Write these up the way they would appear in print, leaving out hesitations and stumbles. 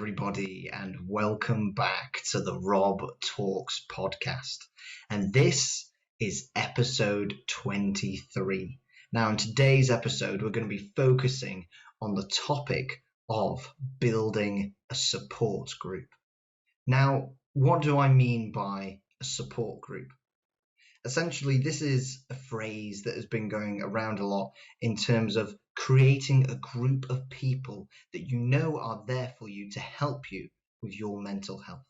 everybody, and welcome back to the Rob Talks podcast. And this is episode 23. Now, in today's episode, we're going to be focusing on the topic of building a support group. Now, what do I mean by a support group? Essentially, this is a phrase that has been going around a lot in terms of creating a group of people that you know are there for you to help you with your mental health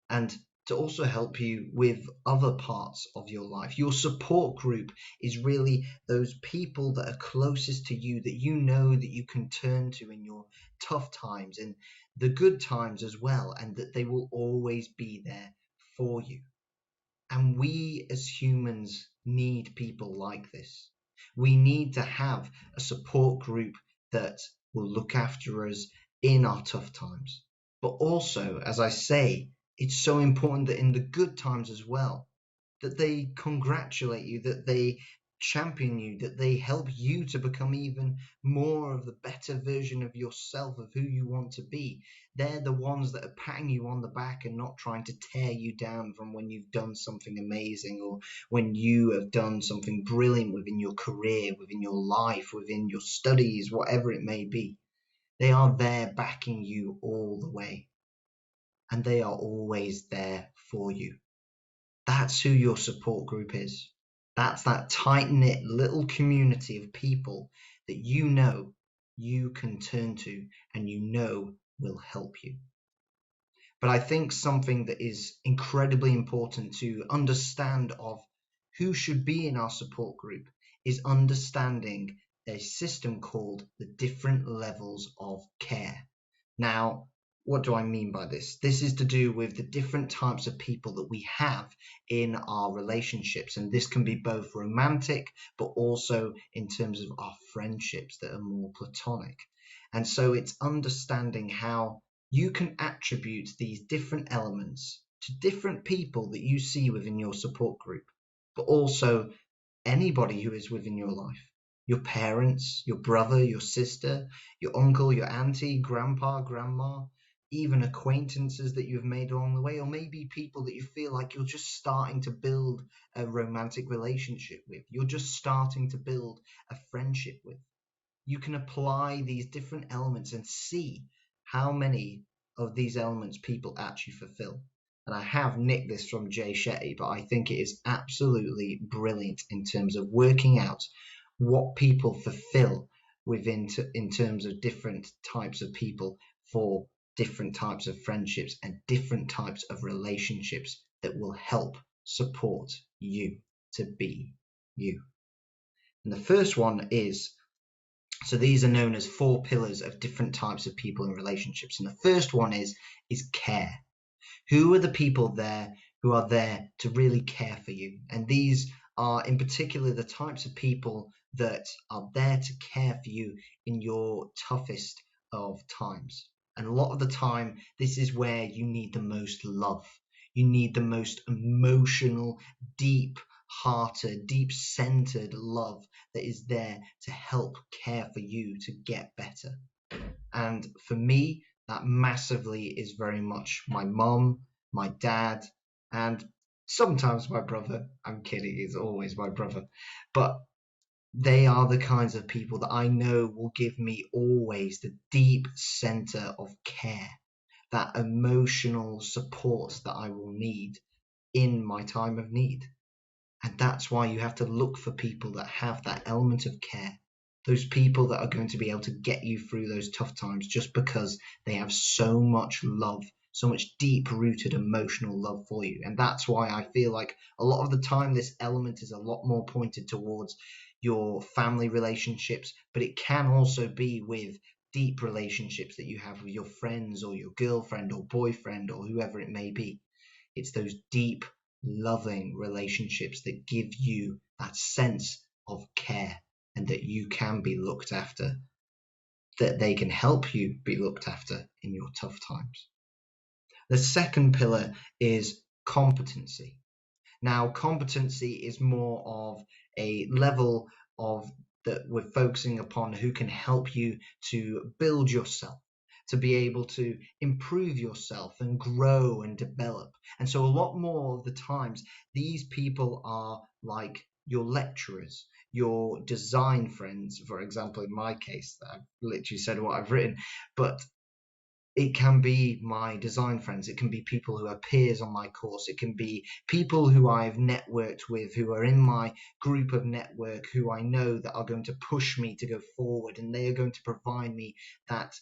and to also help you with other parts of your life. Your support group is really those people that are closest to you that you know that you can turn to in your tough times and the good times as well, and that they will always be there for you. And we as humans need people like this. We need to have a support group that will look after us in our tough times. But also, as I say, it's so important that in the good times as well, that they congratulate you, that they champion you, that they help you to become even more of the better version of yourself, of who you want to be. They're the ones that are patting you on the back and not trying to tear you down from when you've done something amazing or when you have done something brilliant within your career, within your life, within your studies, whatever it may be. They are there backing you all the way, and they are always there for you. That's who your support group is. That's that tight-knit little community of people that you know you can turn to and you know will help you. But I think something that is incredibly important to understand of who should be in our support group is understanding a system called the different levels of care. Now, what do I mean by this? This is to do with the different types of people that we have in our relationships. And this can be both romantic, but also in terms of our friendships that are more platonic. And so it's understanding how you can attribute these different elements to different people that you see within your support group, but also anybody who is within your life. Your parents, your brother, your sister, your uncle, your auntie, grandpa, grandma, even acquaintances that you've made along the way, or maybe people that you feel like you're just starting to build a romantic relationship with. You're just starting to build a friendship with. You can apply these different elements and see how many of these elements people actually fulfill. And I have nicked this from Jay Shetty, but I think it is absolutely brilliant in terms of working out what people fulfill in terms of different types of people for different types of friendships and different types of relationships that will help support you to be you. And the first one is, so these are known as 4 pillars of different types of people in relationships. And the first one is care. Who are the people there who are there to really care for you? And these are in particular the types of people that are there to care for you in your toughest of times. And a lot of the time, this is where you need the most love. You need the most emotional, deep-hearted, deep-centered love that is there to help care for you to get better. And for me, that massively is very much my mom, my dad, and sometimes my brother. I'm kidding, he's always my brother. But they are the kinds of people that I know will give me always the deep center of care, that emotional support that I will need in my time of need. And that's why you have to look for people that have that element of care, those people that are going to be able to get you through those tough times just because they have so much love, so much deep-rooted emotional love for you. And that's why I feel like a lot of the time this element is a lot more pointed towards your family relationships, but it can also be with deep relationships that you have with your friends or your girlfriend or boyfriend or whoever it may be. It's those deep, loving relationships that give you that sense of care and that you can be looked after, that they can help you be looked after in your tough times. The second pillar is competency. Now, competency is more of a level of that we're focusing upon who can help you to build yourself, to be able to improve yourself and grow and develop. And so a lot more of the times, these people are like your lecturers, your design friends, for example, in my case, that I've literally said what I've written, but it can be my design friends. It can be people who are peers on my course. It can be people who I've networked with, who are in my group of network, who I know that are going to push me to go forward, and they are going to provide me that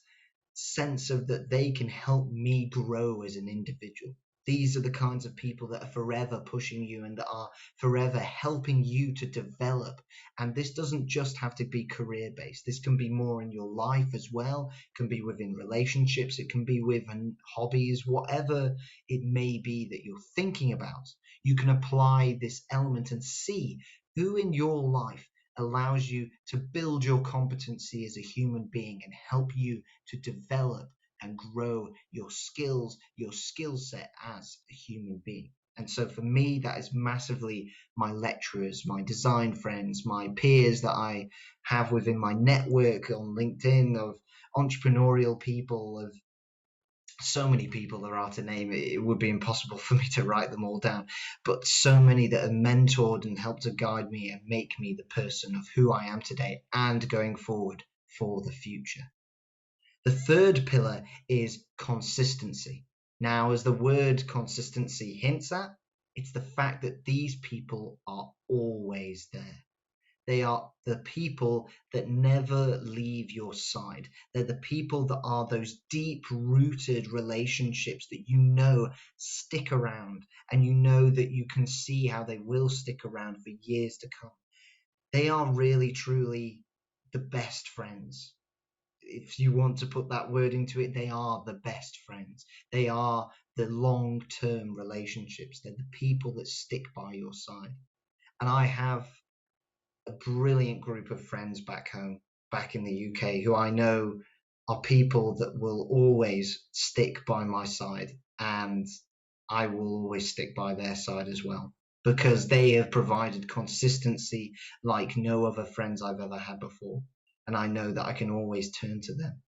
sense of that they can help me grow as an individual. These are the kinds of people that are forever pushing you and that are forever helping you to develop. And this doesn't just have to be career based. This can be more in your life as well. It can be within relationships. It can be within hobbies, whatever it may be that you're thinking about. You can apply this element and see who in your life allows you to build your competency as a human being and help you to develop and grow your skills, your skill set as a human being. And so for me, that is massively my lecturers, my design friends, my peers that I have within my network on LinkedIn of entrepreneurial people, of so many people there are to name. It would be impossible for me to write them all down, but so many that have mentored and helped to guide me and make me the person of who I am today and going forward for the future. The third pillar is consistency. Now, as the word consistency hints at, it's the fact that these people are always there. They are the people that never leave your side. They're the people that are those deep-rooted relationships that you know stick around, and you know that you can see how they will stick around for years to come. They are really, truly the best friends. If you want to put that word into it, they are the best friends. They are the long-term relationships. They're the people that stick by your side. And I have a brilliant group of friends back home, back in the UK, who I know are people that will always stick by my side, and I will always stick by their side as well, because they have provided consistency like no other friends I've ever had before. And I know that I can always turn to them.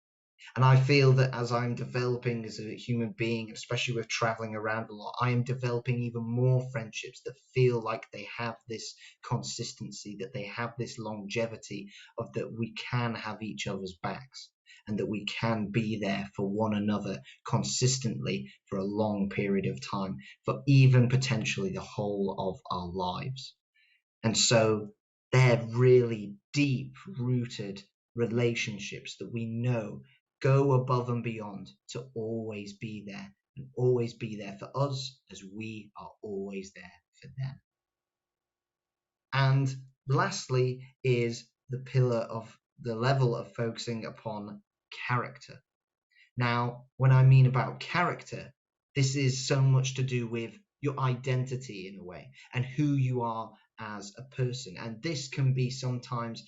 And I feel that as I'm developing as a human being, especially with traveling around a lot, I am developing even more friendships that feel like they have this consistency, that they have this longevity of that we can have each other's backs and that we can be there for one another consistently for a long period of time, for even potentially the whole of our lives. And so they're really deep rooted relationships that we know go above and beyond to always be there and always be there for us as we are always there for them. And lastly is the pillar of the level of focusing upon character. Now, when I mean about character, this is so much to do with your identity in a way and who you are as a person. And this can be sometimes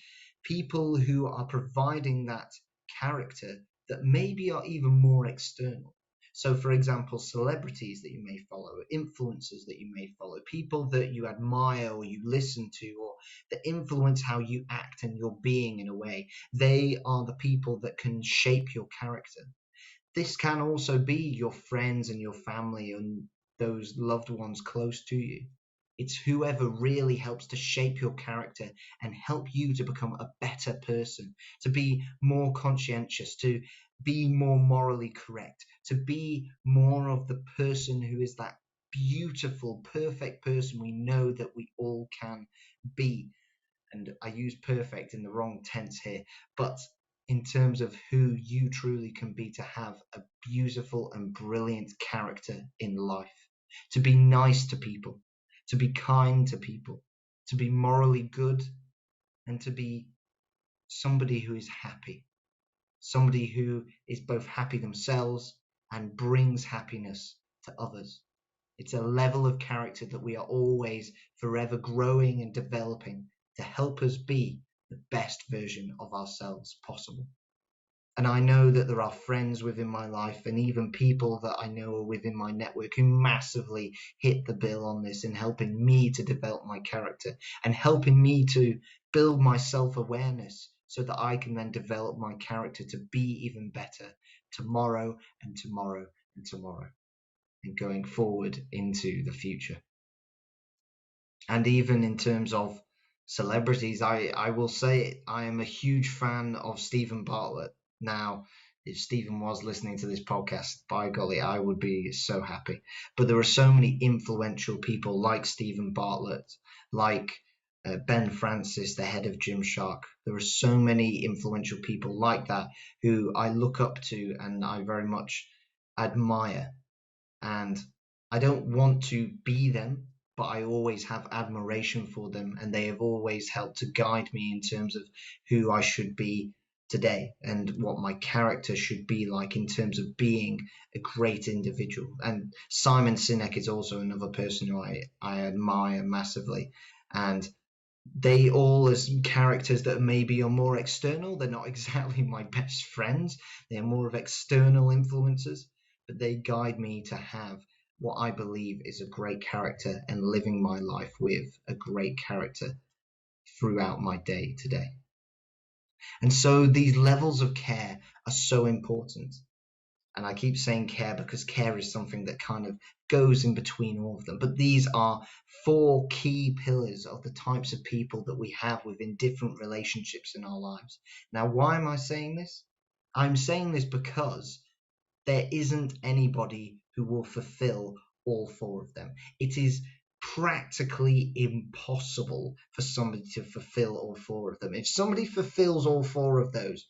people who are providing that character that maybe are even more external. So, for example, celebrities that you may follow, influencers that you may follow, people that you admire or you listen to, or that influence how you act and your being in a way, they are the people that can shape your character. This can also be your friends and your family and those loved ones close to you. It's whoever really helps to shape your character and help you to become a better person, to be more conscientious, to be more morally correct, to be more of the person who is that beautiful, perfect person we know that we all can be. And I use perfect in the wrong tense here, but in terms of who you truly can be, to have a beautiful and brilliant character in life, to be nice to people, to be kind to people, to be morally good, and to be somebody who is happy, somebody who is both happy themselves and brings happiness to others. It's a level of character that we are always forever growing and developing to help us be the best version of ourselves possible. And I know that there are friends within my life and even people that I know are within my network who massively hit the bill on this in helping me to develop my character and helping me to build my self-awareness so that I can then develop my character to be even better, tomorrow and tomorrow and tomorrow, and going forward into the future. And even in terms of celebrities, I will say I am a huge fan of Stephen Bartlett. Now, if Stephen was listening to this podcast, by golly, I would be so happy. But there are so many influential people like Stephen Bartlett, like Ben Francis, the head of Gymshark. There are so many influential people like that who I look up to and I very much admire. And I don't want to be them, but I always have admiration for them, and they have always helped to guide me in terms of who I should be today and what my character should be like in terms of being a great individual. And Simon Sinek is also another person who I admire massively. And they all, as characters that maybe are more external, they're not exactly my best friends, they're more of external influences, but they guide me to have what I believe is a great character and living my life with a great character throughout my day to day. And so these levels of care are so important. And I keep saying care because care is something that kind of goes in between all of them. But these are four key pillars of the types of people that we have within different relationships in our lives. Now, why am I saying this? I'm saying this because there isn't anybody who will fulfill all four of them. It is practically impossible for somebody to fulfill all four of them. If somebody fulfills all four of those,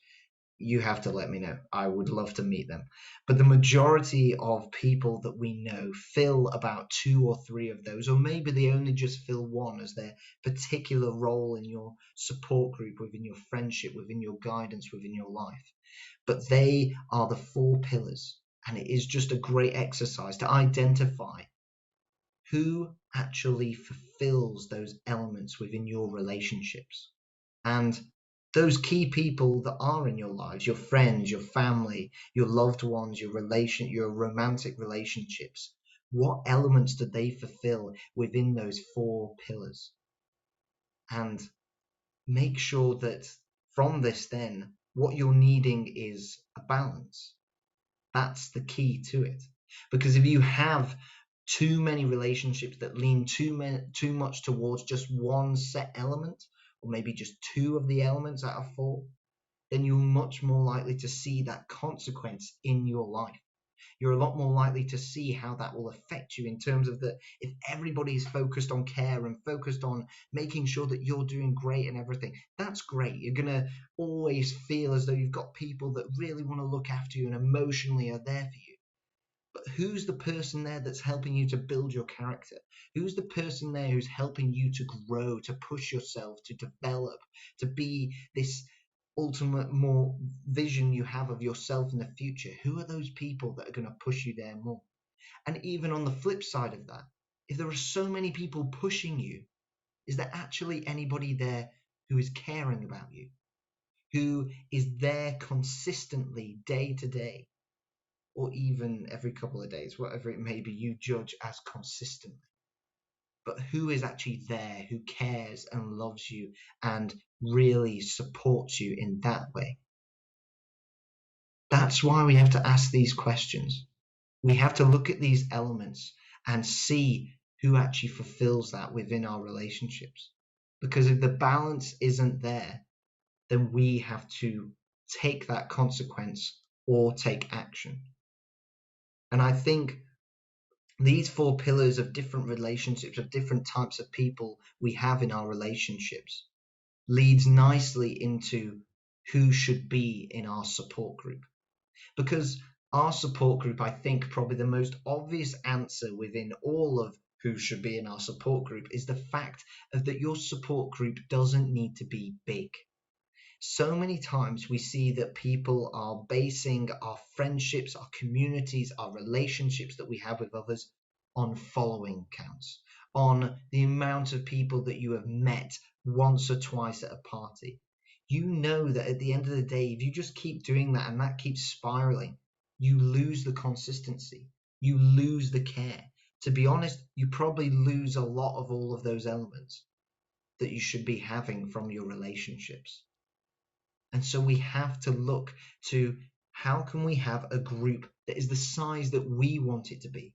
you have to let me know. I would love to meet them. But the majority of people that we know fill about two or three of those, or maybe they only just fill one as their particular role in your support group, within your friendship, within your guidance, within your life. But they are the four pillars. And it is just a great exercise to identify who actually fulfills those elements within your relationships. And those key people that are in your lives, your friends, your family, your loved ones, your romantic relationships, what elements do they fulfill within those four pillars? And make sure that from this, then, what you're needing is a balance. That's the key to it. Because if you have too many relationships that lean too much towards just one set element, or maybe just two of the elements out of four, then you're much more likely to see that consequence in your life. You're a lot more likely to see how that will affect you in terms of that if everybody's focused on care and focused on making sure that you're doing great and everything, that's great. You're going to always feel as though you've got people that really want to look after you and emotionally are there for you. But who's the person there that's helping you to build your character? Who's the person there who's helping you to grow, to push yourself, to develop, to be this ultimate more vision you have of yourself in the future? Who are those people that are going to push you there more? And even on the flip side of that, if there are so many people pushing you, is there actually anybody there who is caring about you, who is there consistently day to day, or even every couple of days, whatever it may be you judge as consistently? But who is actually there, who cares and loves you and really supports you in that way? That's why we have to ask these questions. We have to look at these elements and see who actually fulfills that within our relationships. Because if the balance isn't there, then we have to take that consequence or take action. And I think these four pillars of different relationships, of different types of people we have in our relationships, leads nicely into who should be in our support group. Because our support group, I think probably the most obvious answer within all of who should be in our support group is the fact of that your support group doesn't need to be big. So many times we see that people are basing our friendships, our communities, our relationships that we have with others on following counts, on the amount of people that you have met once or twice at a party. You know that at the end of the day, if you just keep doing that and that keeps spiraling, you lose the consistency, you lose the care. To be honest, you probably lose a lot of all of those elements that you should be having from your relationships. And so we have to look to How can we have a group that is the size that we want it to be?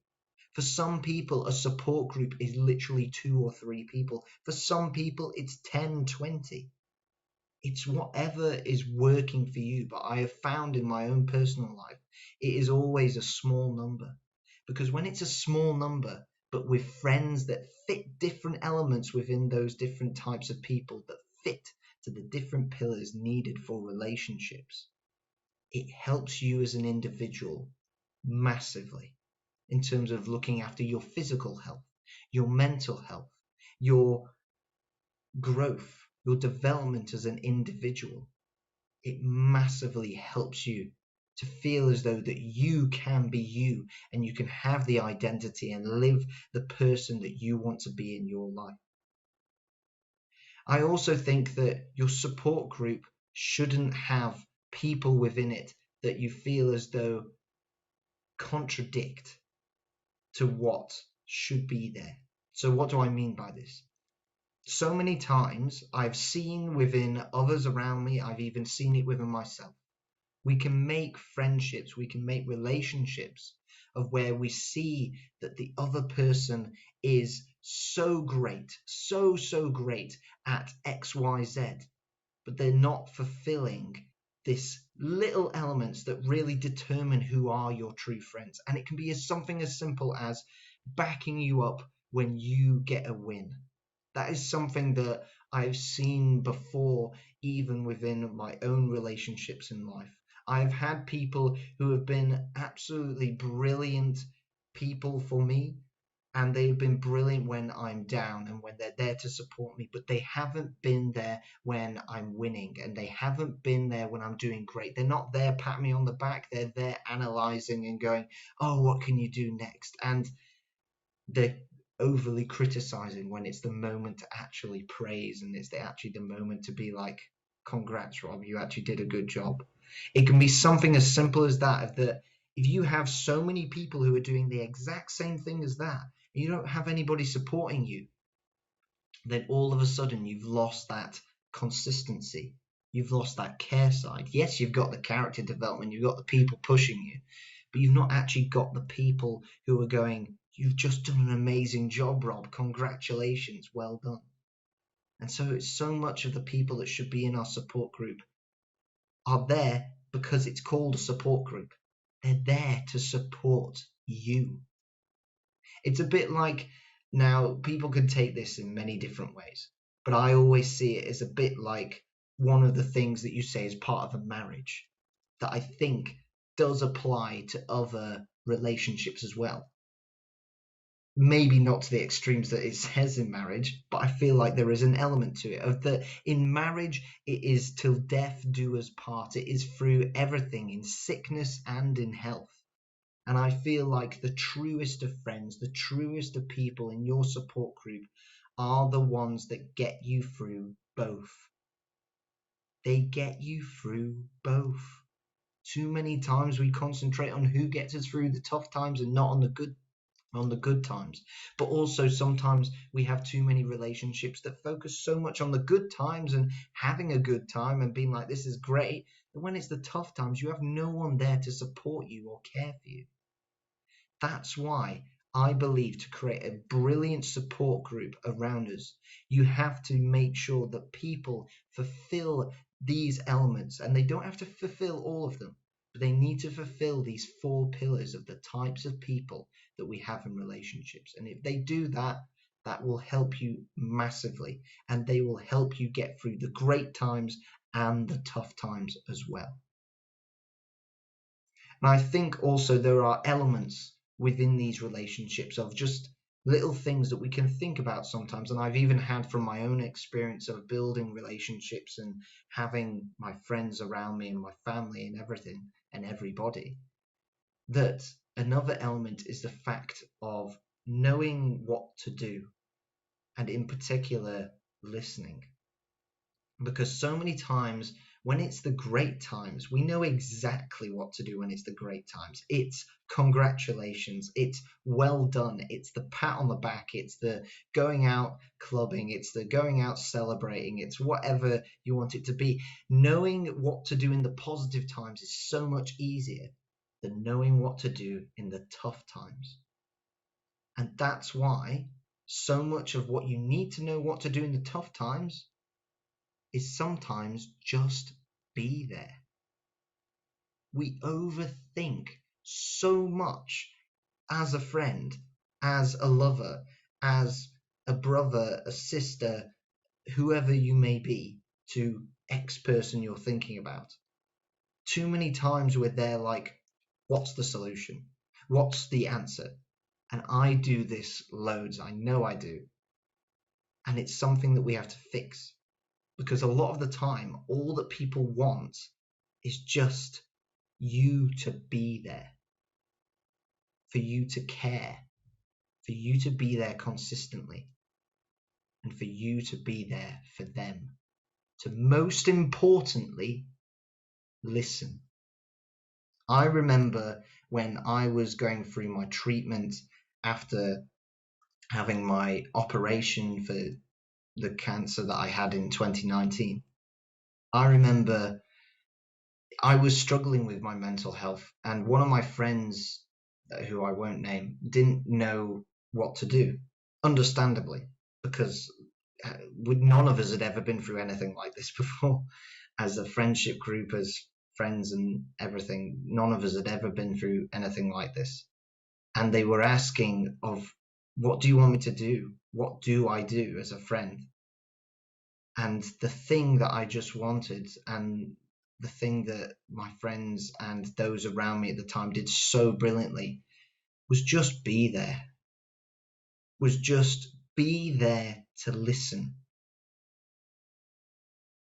For some people, a support group is literally 2 or 3 people. For some people, it's 10, 20. It's whatever is working for you. But I have found in my own personal life, it is always a small number. Because when it's a small number, but with friends that fit different elements within those different types of people that fit to the different pillars needed for relationships, it helps you as an individual massively in terms of looking after your physical health, your mental health, your growth, your development as an individual. It massively helps you to feel as though that you can be you and you can have the identity and live the person that you want to be in your life. I also think that your support group shouldn't have people within it that you feel as though contradict to what should be there. So what do I mean by this? So many times I've seen within others around me, I've even seen it within myself. We can make friendships, we can make relationships of where we see that the other person is so great, so great at XYZ, but they're not fulfilling this little elements that really determine who are your true friends. And it can be something as simple as backing you up when you get a win. That is something that I've seen before, even within my own relationships in life. I've had people who have been absolutely brilliant people for me, and they've been brilliant when I'm down and when they're there to support me, but they haven't been there when I'm winning, and they haven't been there when I'm doing great. They're not there patting me on the back, they're there analyzing and going, oh, what can you do next? And they're overly criticizing when it's the moment to actually praise, and it's actually the moment to be like, congrats, Rob, you actually did a good job. It can be something as simple as that, that if you have so many people who are doing the exact same thing as that, and you don't have anybody supporting you, then all of a sudden you've lost that consistency. You've lost that care side. Yes, you've got the character development, you've got the people pushing you, but you've not actually got the people who are going, you've just done an amazing job, Rob. Congratulations, well done. And so it's so much of the people that should be in our support group are there because it's called a support group. They're there to support you. It's a bit like, now people can take this in many different ways, but I always see it as a bit like one of the things that you say is part of a marriage that I think does apply to other relationships as well. Maybe not to the extremes that it says in marriage, but I feel like there is an element to it of that in marriage it is till death do us part. It is through everything, in sickness and in health. And I feel like the truest of friends, the truest of people in your support group are the ones that get you through both. They get you through both. Too many times we concentrate on who gets us through the tough times and not on the good times. But also sometimes we have too many relationships that focus so much on the good times and having a good time and being like, this is great, that when it's the tough times, you have no one there to support you or care for you. That's why I believe to create a brilliant support group around us, you have to make sure that people fulfill these elements, and they don't have to fulfill all of them, but they need to fulfill these 4 pillars of the types of people that we have in relationships. And if they do that, that will help you massively, and they will help you get through the great times and the tough times as well. And I think also there are elements within these relationships of just little things that we can think about sometimes. And I've even had from my own experience of building relationships and having my friends around me and my family and everything and everybody, that another element is the fact of knowing what to do, and in particular, listening. Because so many times When it's the great times, we know exactly what to do when it's the great times. It's congratulations, it's well done, it's the pat on the back, it's the going out clubbing, it's the going out celebrating, it's whatever you want it to be. Knowing what to do in the positive times is so much easier than knowing what to do in the tough times. And that's why so much of what you need to know what to do in the tough times is sometimes just be there. We overthink so much as a friend, as a lover, as a brother, a sister, whoever you may be to X person you're thinking about. Too many times we're there like, what's the solution? What's the answer? And I do this loads. I know I do. And it's something that we have to fix. Because a lot of the time, all that people want is just you to be there, for you to care, for you to be there consistently, and for you to be there for them. To most importantly, listen. I remember when I was going through my treatment after having my operation for the cancer that I had in 2019. I remember I was struggling with my mental health, and one of my friends, who I won't name, didn't know what to do. Understandably, because none of us had ever been through anything like this before. As a friendship group, as friends and everything, none of us had ever been through anything like this. And they were asking of, what do you want me to do? What do I do as a friend? And the thing that I just wanted, and the thing that my friends and those around me at the time did so brilliantly, was just be there. Was just be there to listen.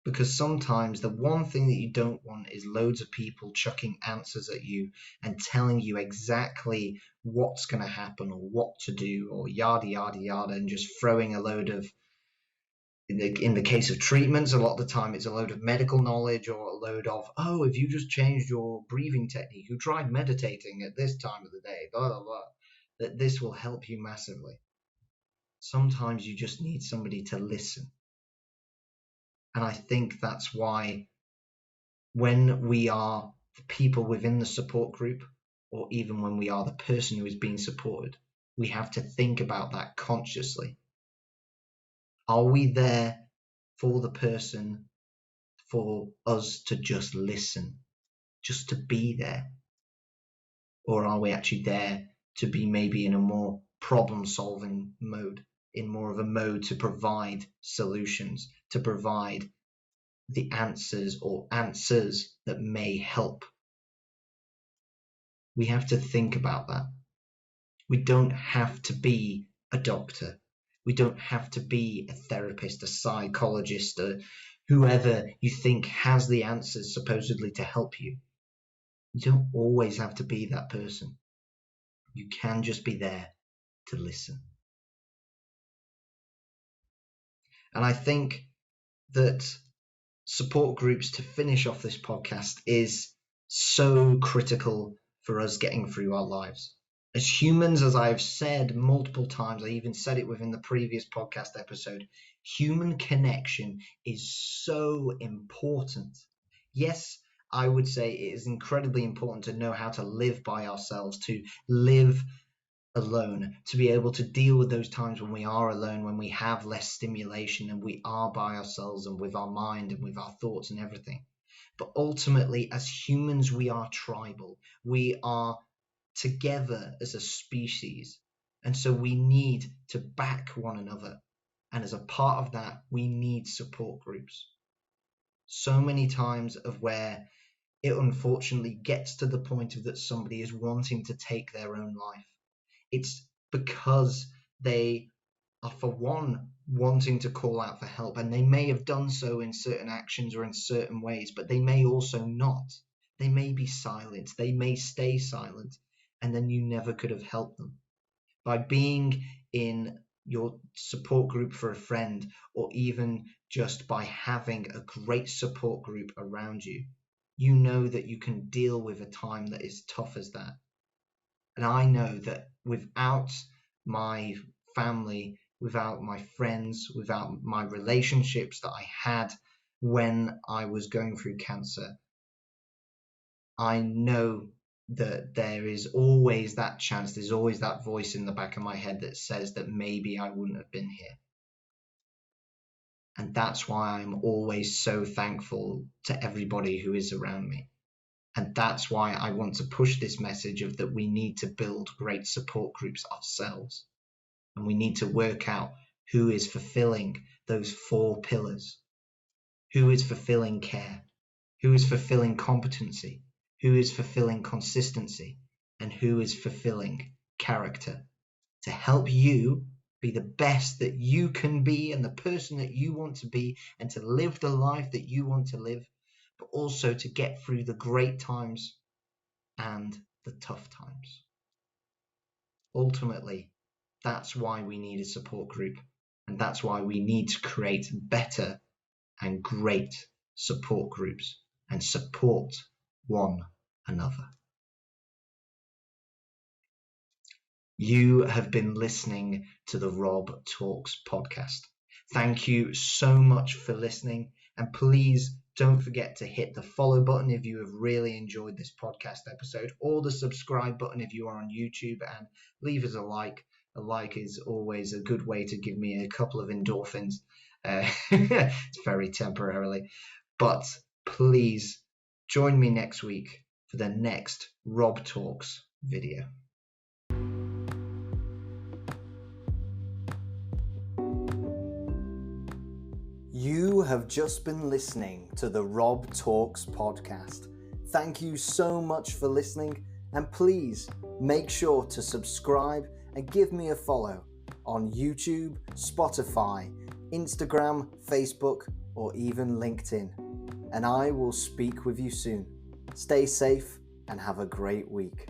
Because sometimes the one thing that you don't want is loads of people chucking answers at you and telling you exactly what's going to happen or what to do or yada, yada, yada, and just throwing a load of, in the case of treatments, a lot of the time it's a load of medical knowledge or a load of, oh, if you just changed your breathing technique, you tried meditating at this time of the day, blah, blah, blah, that this will help you massively. Sometimes you just need somebody to listen. And I think that's why when we are the people within the support group, or even when we are the person who is being supported, we have to think about that consciously. Are we there for the person, for us to just listen, just to be there? Or are we actually there to be maybe in a more problem-solving mode, in more of a mode to provide solutions, to provide the answers or answers that may help? We have to think about that. We don't have to be a doctor. We don't have to be a therapist, a psychologist, or whoever you think has the answers supposedly to help you. You don't always have to be that person. You can just be there to listen. And I think that support groups, to finish off this podcast, is so critical for us getting through our lives. As humans, as I've said multiple times, I even said it within the previous podcast episode, human connection is so important. Yes, I would say it is incredibly important to know how to live by ourselves, to live alone, to be able to deal with those times when we are alone, when we have less stimulation and we are by ourselves and with our mind and with our thoughts and everything. But ultimately, as humans, we are tribal. We are together as a species. And so we need to back one another. And as a part of that, we need support groups. So many times of where it unfortunately gets to the point of that somebody is wanting to take their own life. It's because they are, for one, wanting to call out for help, and they may have done so in certain actions or in certain ways, but they may also not. They may be silent, they may stay silent, and then you never could have helped them. By being in your support group for a friend, or even just by having a great support group around you, you know that you can deal with a time that is tough as that. And I know that without my family, without my friends, without my relationships that I had when I was going through cancer, I know that there is always that chance, there's always that voice in the back of my head that says that maybe I wouldn't have been here. And that's why I'm always so thankful to everybody who is around me. And that's why I want to push this message of that we need to build great support groups ourselves. And we need to work out who is fulfilling those 4 pillars, who is fulfilling care, who is fulfilling competency, who is fulfilling consistency, and who is fulfilling character, to help you be the best that you can be and the person that you want to be, and to live the life that you want to live, but also to get through the great times and the tough times. Ultimately, that's why we need a support group, and that's why we need to create better and great support groups and support one another. You have been listening to the Rob Talks podcast. Thank you so much for listening, and please don't forget to hit the follow button if you have really enjoyed this podcast episode, or the subscribe button if you are on YouTube, and leave us a like. A like is always a good way to give me a couple of endorphins. It's very temporarily, but please join me next week for the next Rob Talks video. You have just been listening to the Rob Talks podcast. Thank you so much for listening, and please make sure to subscribe and give me a follow on YouTube, Spotify, Instagram, Facebook, or even LinkedIn. And I will speak with you soon. Stay safe and have a great week.